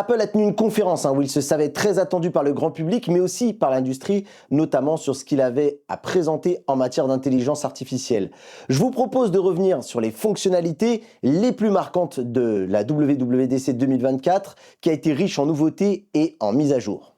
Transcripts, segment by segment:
Apple a tenu une conférence où il se savait très attendu par le grand public, mais aussi par l'industrie, notamment sur ce qu'il avait à présenter en matière d'intelligence artificielle. Je vous propose de revenir sur les fonctionnalités les plus marquantes de la WWDC 2024, qui a été riche en nouveautés et en mises à jour.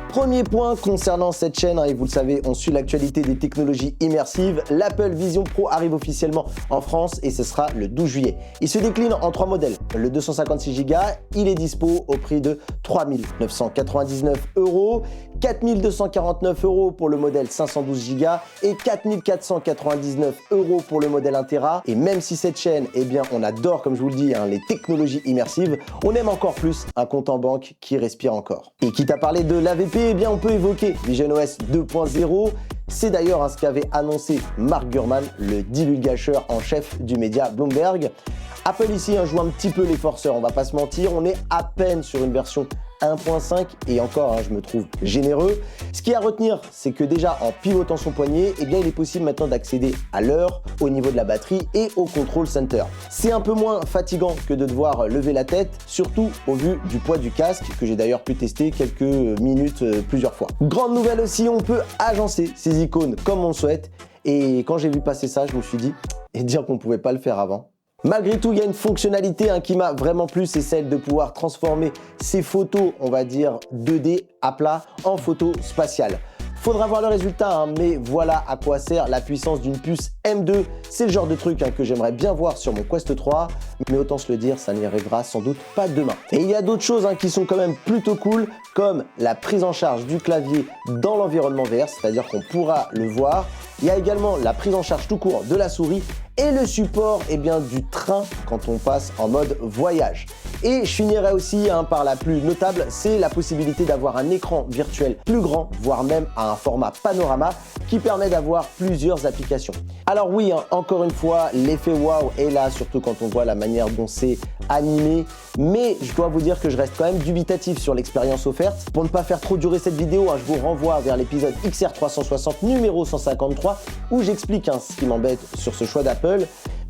Premier point concernant cette chaîne, et vous le savez, on suit l'actualité des technologies immersives. L'Apple Vision Pro arrive officiellement en France et ce sera le 12 juillet. Il se décline en 3 modèles. Le 256 Go, il est dispo au prix de 3 999 €, 4 249 € pour le modèle 512 Go et 4 499 € pour le modèle 1 Tera. Et même si cette chaîne, on adore, comme je vous le dis, les technologies immersives, on aime encore plus un compte en banque qui respire encore. Et quitte à parler de l'AVP, on peut évoquer visionOS 2.0. C'est d'ailleurs ce qu'avait annoncé Mark Gurman, le divulgateur en chef du média Bloomberg. Apple ici joue un petit peu les forceurs, on va pas se mentir, on est à peine sur une version 1.5 et encore, je me trouve généreux. Ce qui est à retenir, c'est que déjà en pivotant son poignet, il est possible maintenant d'accéder à l'heure, au niveau de la batterie et au control center. C'est un peu moins fatigant que de devoir lever la tête, surtout au vu du poids du casque, que j'ai d'ailleurs pu tester quelques minutes plusieurs fois. Grande nouvelle aussi, on peut agencer ses icônes comme on le souhaite. Et quand j'ai vu passer ça, je me suis dit, et dire qu'on pouvait pas le faire avant. Malgré tout, il y a une fonctionnalité qui m'a vraiment plu, c'est celle de pouvoir transformer ces photos, on va dire 2D à plat, en photos spatiales. Faudra voir le résultat, mais voilà à quoi sert la puissance d'une puce M2. C'est le genre de truc que j'aimerais bien voir sur mon Quest 3, mais autant se le dire, ça n'y arrivera sans doute pas demain. Et il y a d'autres choses qui sont quand même plutôt cool, comme la prise en charge du clavier dans l'environnement VR, c'est-à-dire qu'on pourra le voir. Il y a également la prise en charge tout court de la souris et le support du train quand on passe en mode voyage. Et je finirai aussi par la plus notable, c'est la possibilité d'avoir un écran virtuel plus grand, voire même à un format panorama qui permet d'avoir plusieurs applications. Alors oui, encore une fois, l'effet waouh est là, surtout quand on voit la manière dont c'est animé, mais je dois vous dire que je reste quand même dubitatif sur l'expérience offerte. Pour ne pas faire trop durer cette vidéo, je vous renvoie vers l'épisode XR360 numéro 153 où j'explique ce qui m'embête sur ce choix d'Apple.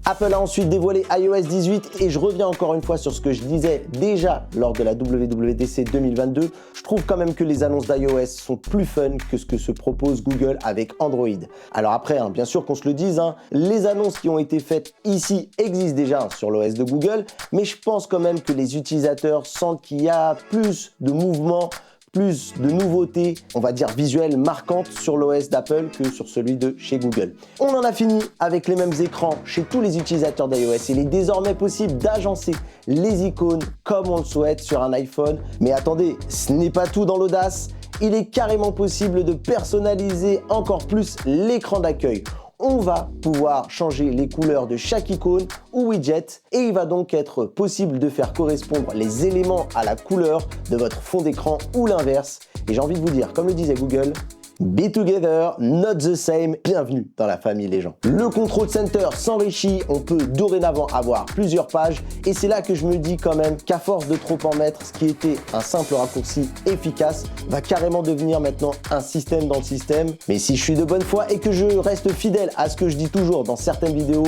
Apple a ensuite dévoilé iOS 18 et je reviens encore une fois sur ce que je disais déjà lors de la WWDC 2022. Je trouve quand même que les annonces d'iOS sont plus fun que ce que se propose Google avec Android. Alors après, bien sûr qu'on se le dise, les annonces qui ont été faites ici existent déjà sur l'OS de Google, mais je pense quand même que les utilisateurs sentent qu'il y a plus de mouvement, plus de nouveautés, on va dire visuelles marquantes sur l'OS d'Apple que sur celui de chez Google. On en a fini avec les mêmes écrans chez tous les utilisateurs d'iOS. Il est désormais possible d'agencer les icônes comme on le souhaite sur un iPhone. Mais attendez, ce n'est pas tout dans l'audace. Il est carrément possible de personnaliser encore plus l'écran d'accueil. On va pouvoir changer les couleurs de chaque icône ou widget et il va donc être possible de faire correspondre les éléments à la couleur de votre fond d'écran ou l'inverse. Et j'ai envie de vous dire, comme le disait Google, be together, not the same. Bienvenue dans la famille les gens. Le Control Center s'enrichit, on peut dorénavant avoir plusieurs pages et c'est là que je me dis quand même qu'à force de trop en mettre, ce qui était un simple raccourci efficace va carrément devenir maintenant un système dans le système. Mais si je suis de bonne foi et que je reste fidèle à ce que je dis toujours dans certaines vidéos,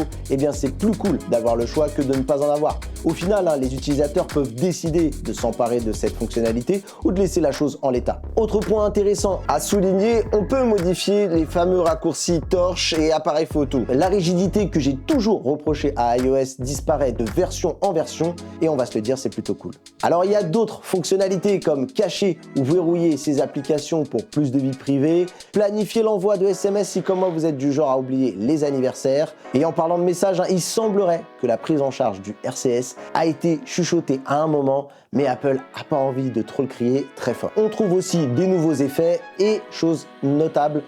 c'est plus cool d'avoir le choix que de ne pas en avoir. Au final, les utilisateurs peuvent décider de s'emparer de cette fonctionnalité ou de laisser la chose en l'état. Autre point intéressant à souligner, on peut modifier les fameux raccourcis torche et appareil photo. La rigidité que j'ai toujours reprochée à iOS disparaît de version en version et on va se le dire, c'est plutôt cool. Alors il y a d'autres fonctionnalités comme cacher ou verrouiller ses applications pour plus de vie privée, planifier l'envoi de SMS si comme moi vous êtes du genre à oublier les anniversaires. Et en parlant de messages, il semblerait que la prise en charge du RCS a été chuchotée à un moment, mais Apple n'a pas envie de trop le crier très fort. On trouve aussi des nouveaux effets et, chose notable,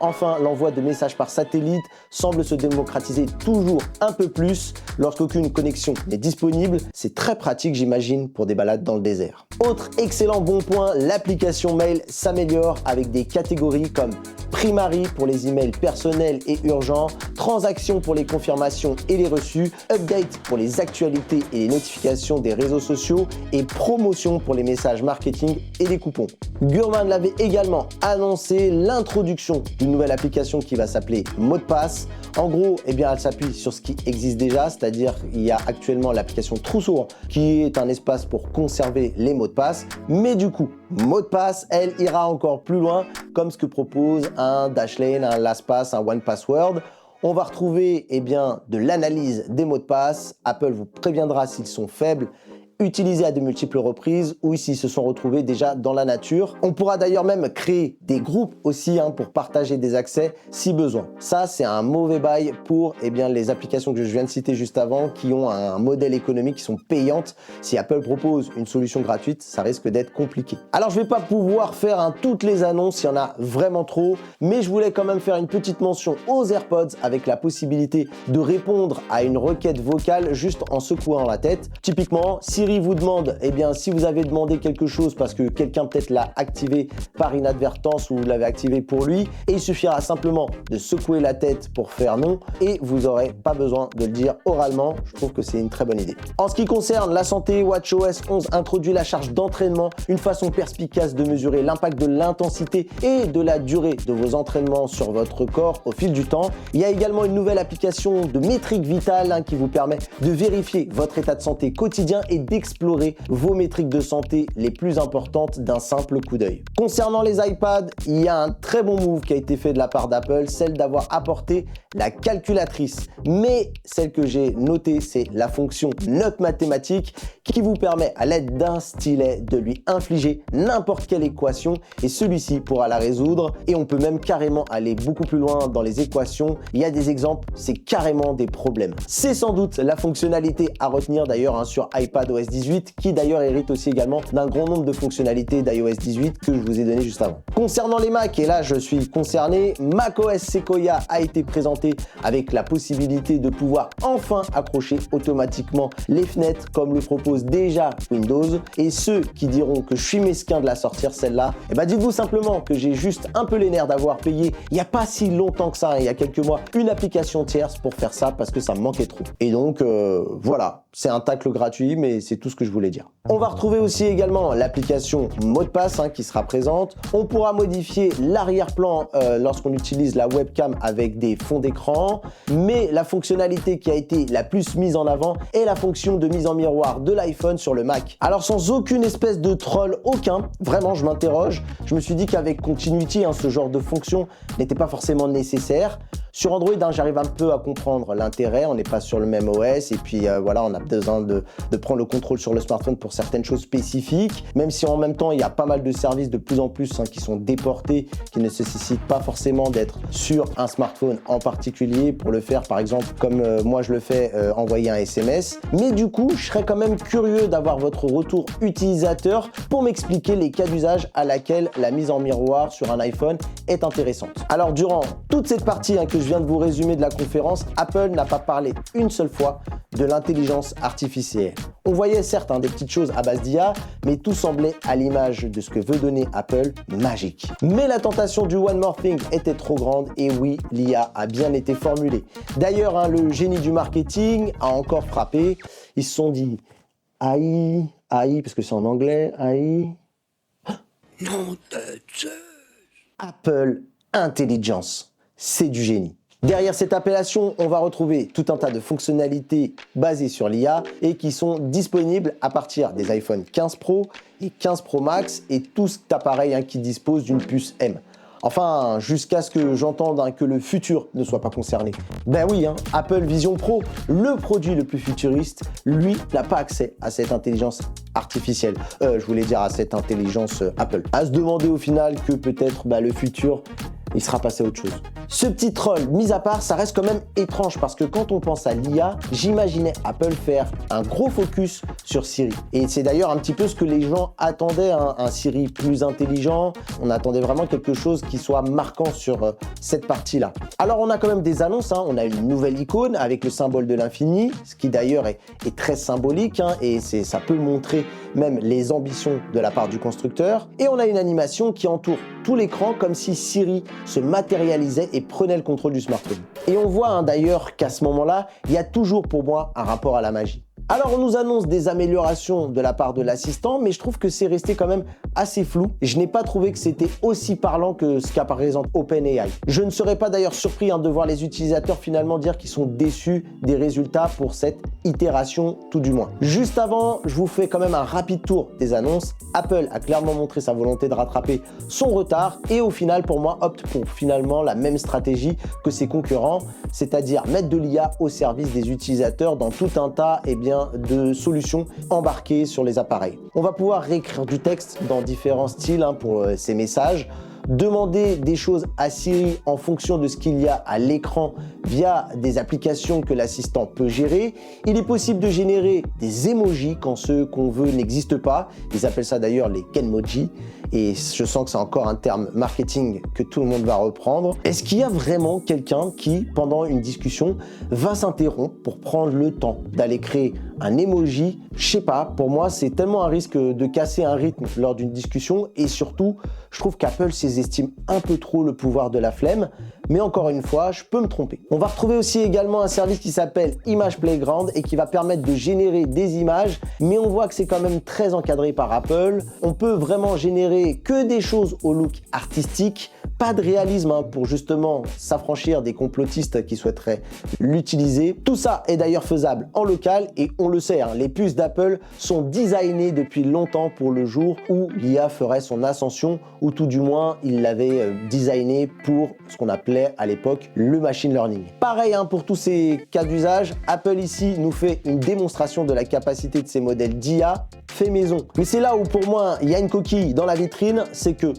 enfin, l'envoi de messages par satellite semble se démocratiser toujours un peu plus lorsqu'aucune connexion n'est disponible. C'est très pratique, j'imagine, pour des balades dans le désert. Autre excellent bon point, l'application Mail s'améliore avec des catégories comme Primary pour les emails personnels et urgents, Transactions pour les confirmations et les reçus, Update pour les actualités et les notifications des réseaux sociaux et Promotion pour les messages marketing et les coupons. Gurman l'avait également annoncé, l'introduction d'une une nouvelle application qui va s'appeler Mot de passe. En gros, eh bien, elle s'appuie sur ce qui existe déjà, c'est-à-dire il y a actuellement l'application Trousseau qui est un espace pour conserver les mots de passe. Mais du coup, Mot de passe, elle ira encore plus loin, comme ce que propose un Dashlane, un LastPass, un OnePassword. On va retrouver eh bien, de l'analyse des mots de passe. Apple vous préviendra s'ils sont faibles, utilisés à de multiples reprises ou s'ils se sont retrouvés déjà dans la nature. On pourra d'ailleurs même créer des groupes aussi pour partager des accès si besoin. Ça, c'est un mauvais bail pour eh bien, les applications que je viens de citer juste avant qui ont un modèle économique qui sont payantes. Si Apple propose une solution gratuite, ça risque d'être compliqué. Alors, je ne vais pas pouvoir faire toutes les annonces, il y en a vraiment trop, mais je voulais quand même faire une petite mention aux AirPods avec la possibilité de répondre à une requête vocale juste en secouant la tête. Typiquement, Siri vous demande, eh bien, si vous avez demandé quelque chose parce que quelqu'un peut-être l'a activé par inadvertance ou vous l'avez activé pour lui, et il suffira simplement de secouer la tête pour faire non et vous n'aurez pas besoin de le dire oralement. Je trouve que c'est une très bonne idée. En ce qui concerne la santé, WatchOS 11 introduit la charge d'entraînement, une façon perspicace de mesurer l'impact de l'intensité et de la durée de vos entraînements sur votre corps au fil du temps. Il y a également une nouvelle application de métrique vitale qui vous permet de vérifier votre état de santé quotidien et d'explorer vos métriques de santé les plus importantes d'un simple coup d'œil. Concernant les iPads, il y a un très bon move qui a été fait de la part d'Apple, celle d'avoir apporté la calculatrice. Mais celle que j'ai notée, c'est la fonction note mathématique qui vous permet à l'aide d'un stylet de lui infliger n'importe quelle équation et celui-ci pourra la résoudre et on peut même carrément aller beaucoup plus loin dans les équations. Il y a des exemples, c'est carrément des problèmes. C'est sans doute la fonctionnalité à retenir d'ailleurs sur iPadOS 18 qui d'ailleurs hérite aussi également d'un grand nombre de fonctionnalités d'iOS 18 que je vous ai donné juste avant. Concernant les Mac, et là je suis concerné, macOS Sequoia a été présenté avec la possibilité de pouvoir enfin accrocher automatiquement les fenêtres comme le propose déjà Windows. Et ceux qui diront que je suis mesquin de la sortir celle-là, eh ben dites-vous simplement que j'ai juste un peu les nerfs d'avoir payé il n'y a pas si longtemps que ça, il y a quelques mois, une application tierce pour faire ça parce que ça me manquait trop. Et donc voilà, c'est un tacle gratuit mais c'est tout ce que je voulais dire. On va retrouver aussi également l'application Mot de passe qui sera présente. On pourra modifier l'arrière-plan lorsqu'on utilise la webcam avec des fonds d'écran, mais la fonctionnalité qui a été la plus mise en avant est la fonction de mise en miroir de l'iPhone sur le Mac. Alors sans aucune espèce de troll, vraiment je m'interroge, je me suis dit qu'avec Continuity, ce genre de fonction n'était pas forcément nécessaire. Sur Android, j'arrive un peu à comprendre l'intérêt, on n'est pas sur le même OS et puis voilà, on a besoin de prendre le contrôle sur le smartphone pour certaines choses spécifiques, même si en même temps, il y a pas mal de services de plus en plus qui sont déportés, qui ne nécessitent pas forcément d'être sur un smartphone en particulier pour le faire, par exemple, comme moi je le fais, envoyer un SMS. Mais du coup, je serais quand même curieux d'avoir votre retour utilisateur pour m'expliquer les cas d'usage à laquelle la mise en miroir sur un iPhone est intéressante. Alors, durant toute cette partie que je viens de vous résumer de la conférence, Apple n'a pas parlé une seule fois de l'intelligence artificielle. On voyait certes des petites choses à base d'IA, mais tout semblait à l'image de ce que veut donner Apple, magique. Mais la tentation du One More Thing était trop grande et oui, l'IA a bien été formulée. D'ailleurs, le génie du marketing a encore frappé. Ils se sont dit AI, parce que c'est en anglais, AI. Non de Dieu. Apple Intelligence, c'est du génie. Derrière cette appellation, on va retrouver tout un tas de fonctionnalités basées sur l'IA et qui sont disponibles à partir des iPhone 15 Pro et 15 Pro Max et tout cet appareil qui dispose d'une puce M. Enfin, jusqu'à ce que j'entende que le futur ne soit pas concerné. Ben oui, Apple Vision Pro, le produit le plus futuriste, lui, n'a pas accès à cette intelligence artificielle. Je voulais dire à cette intelligence Apple. À se demander au final que peut-être le futur, il sera passé à autre chose. Ce petit troll, mis à part, ça reste quand même étrange parce que quand on pense à l'IA, j'imaginais Apple faire un gros focus sur Siri. Et c'est d'ailleurs un petit peu ce que les gens attendaient, un Siri plus intelligent. On attendait vraiment quelque chose qui soit marquant sur cette partie-là. Alors on a quand même des annonces, on a une nouvelle icône avec le symbole de l'infini, ce qui d'ailleurs est très symbolique et ça peut montrer même les ambitions de la part du constructeur. Et on a une animation qui entoure tout l'écran comme si Siri se matérialisait et prenait le contrôle du smartphone. Et on voit d'ailleurs qu'à ce moment-là, il y a toujours pour moi un rapport à la magie. Alors on nous annonce des améliorations de la part de l'assistant, mais je trouve que c'est resté quand même assez flou. Je n'ai pas trouvé que c'était aussi parlant que ce qu'a par exemple OpenAI. Je ne serais pas d'ailleurs surpris de voir les utilisateurs finalement dire qu'ils sont déçus des résultats pour cette itération tout du moins. Juste avant, je vous fais quand même un rapide tour des annonces. Apple a clairement montré sa volonté de rattraper son retard et au final pour moi opte pour finalement la même stratégie que ses concurrents, c'est-à-dire mettre de l'IA au service des utilisateurs dans tout un tas de solutions embarquées sur les appareils. On va pouvoir réécrire du texte dans différents styles pour ces messages, demander des choses à Siri en fonction de ce qu'il y a à l'écran via des applications que l'assistant peut gérer. Il est possible de générer des emojis quand ceux qu'on veut n'existent pas. Ils appellent ça d'ailleurs les Kenmoji. Et je sens que c'est encore un terme marketing que tout le monde va reprendre. Est-ce qu'il y a vraiment quelqu'un qui, pendant une discussion, va s'interrompre pour prendre le temps d'aller créer un emoji? Je sais pas, pour moi, c'est tellement un risque de casser un rythme lors d'une discussion et surtout, je trouve qu'Apple sous-estime un peu trop le pouvoir de la flemme. Mais encore une fois, je peux me tromper. On va retrouver aussi également un service qui s'appelle Image Playground et qui va permettre de générer des images, mais on voit que c'est quand même très encadré par Apple. On peut vraiment générer que des choses au look artistique, pas de réalisme pour justement s'affranchir des complotistes qui souhaiteraient l'utiliser. Tout ça est d'ailleurs faisable en local et on le sait, les puces d'Apple sont designées depuis longtemps pour le jour où l'IA ferait son ascension, ou tout du moins il l'avait designé pour ce qu'on appelait à l'époque le machine learning. Pareil pour tous ces cas d'usage, Apple ici nous fait une démonstration de la capacité de ces modèles d'IA fait maison. Mais c'est là où pour moi il y a une coquille dans la vitrine, c'est que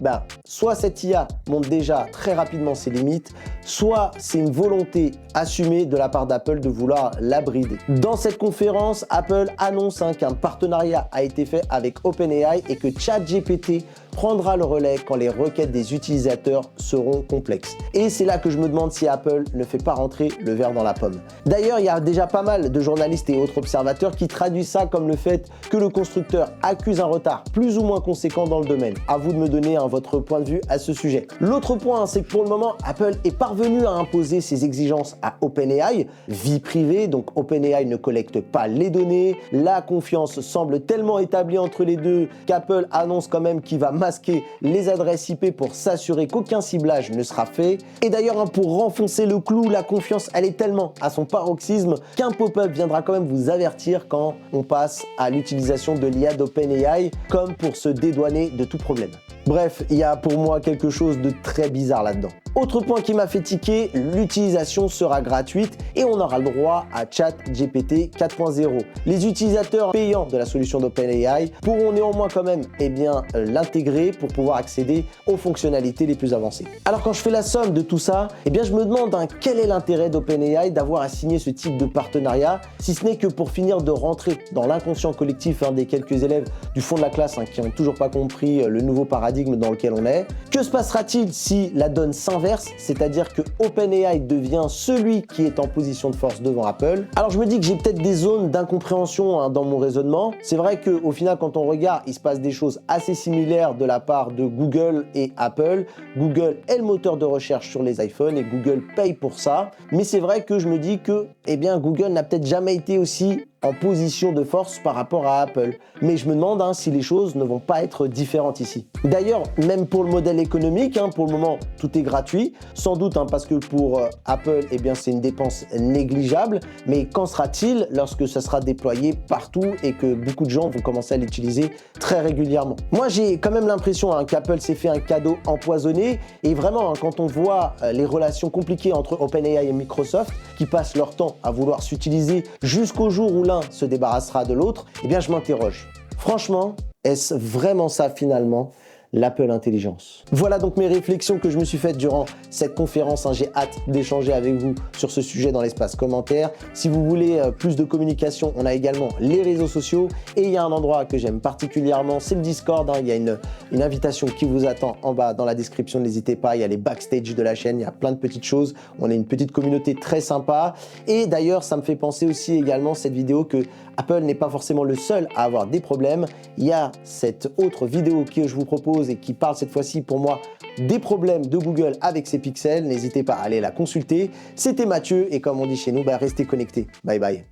soit cette IA montre déjà très rapidement ses limites, soit c'est une volonté assumée de la part d'Apple de vouloir la brider. Dans cette conférence, Apple annonce qu'un partenariat a été fait avec OpenAI et que ChatGPT prendra le relais quand les requêtes des utilisateurs seront complexes. Et c'est là que je me demande si Apple ne fait pas rentrer le verre dans la pomme. D'ailleurs, il y a déjà pas mal de journalistes et autres observateurs qui traduisent ça comme le fait que le constructeur accuse un retard plus ou moins conséquent dans le domaine. À vous de me donner votre point de vue à ce sujet. L'autre point, c'est que pour le moment, Apple est parvenu à imposer ses exigences à OpenAI, vie privée, donc OpenAI ne collecte pas les données, la confiance semble tellement établie entre les deux qu'Apple annonce quand même qu'il va masquer les adresses IP pour s'assurer qu'aucun ciblage ne sera fait. Et d'ailleurs, pour renfoncer le clou, la confiance, elle est tellement à son paroxysme qu'un pop-up viendra quand même vous avertir quand on passe à l'utilisation de l'IA d'OpenAI, comme pour se dédouaner de tout problème. Bref, il y a pour moi quelque chose de très bizarre là-dedans. Autre point qui m'a fait tiquer, l'utilisation sera gratuite et on aura le droit à ChatGPT 4.0. Les utilisateurs payants de la solution d'OpenAI pourront néanmoins quand même l'intégrer pour pouvoir accéder aux fonctionnalités les plus avancées. Alors quand je fais la somme de tout ça, je me demande quel est l'intérêt d'OpenAI d'avoir à signer ce type de partenariat, si ce n'est que pour finir de rentrer dans l'inconscient collectif des quelques élèves du fond de la classe qui n'ont toujours pas compris le nouveau paradigme dans lequel on est. Que se passera-t-il si la donne s'inverse, c'est-à-dire que OpenAI devient celui qui est en position de force devant Apple? Alors je me dis que j'ai peut-être des zones d'incompréhension dans mon raisonnement. C'est vrai qu'au final, quand on regarde, il se passe des choses assez similaires de la part de Google et Apple. Google est le moteur de recherche sur les iPhones et Google paye pour ça. Mais c'est vrai que je me dis que Google n'a peut-être jamais été aussi en position de force par rapport à Apple. Mais je me demande si les choses ne vont pas être différentes ici. D'ailleurs, même pour le modèle économique, pour le moment, tout est gratuit. Sans doute parce que pour Apple, c'est une dépense négligeable. Mais qu'en sera-t-il lorsque ça sera déployé partout et que beaucoup de gens vont commencer à l'utiliser très régulièrement? Moi, j'ai quand même l'impression qu'Apple s'est fait un cadeau empoisonné. Et vraiment, quand on voit les relations compliquées entre OpenAI et Microsoft, qui passent leur temps à vouloir s'utiliser jusqu'au jour où l'un se débarrassera de l'autre, je m'interroge. Franchement, est-ce vraiment ça finalement l'Apple Intelligence? Voilà donc mes réflexions que je me suis faites durant cette conférence. J'ai hâte d'échanger avec vous sur ce sujet dans l'espace commentaire. Si vous voulez plus de communication, on a également les réseaux sociaux et il y a un endroit que j'aime particulièrement, c'est le Discord. Il y a une invitation qui vous attend en bas dans la description, n'hésitez pas. Il y a les backstage de la chaîne, il y a plein de petites choses. On est une petite communauté très sympa et d'ailleurs ça me fait penser aussi également cette vidéo que Apple n'est pas forcément le seul à avoir des problèmes. Il y a cette autre vidéo que je vous propose et qui parle cette fois-ci pour moi des problèmes de Google avec ses pixels. N'hésitez pas à aller la consulter. C'était Mathieu et comme on dit chez nous, restez connectés. Bye bye.